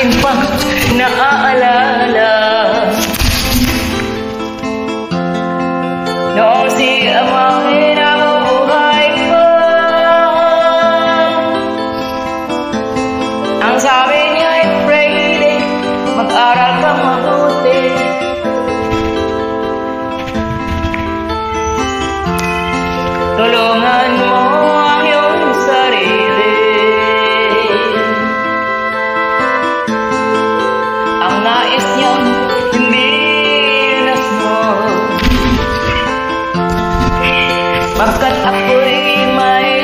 akin pang naaalala noong si Amang hinabuhay ko. Ang sabi niya ay Friday, mag-aral kang mabuti. Tulungan mo ang iyong sarili. Ang nais niyang hindi nasmo, pagkat ako'y may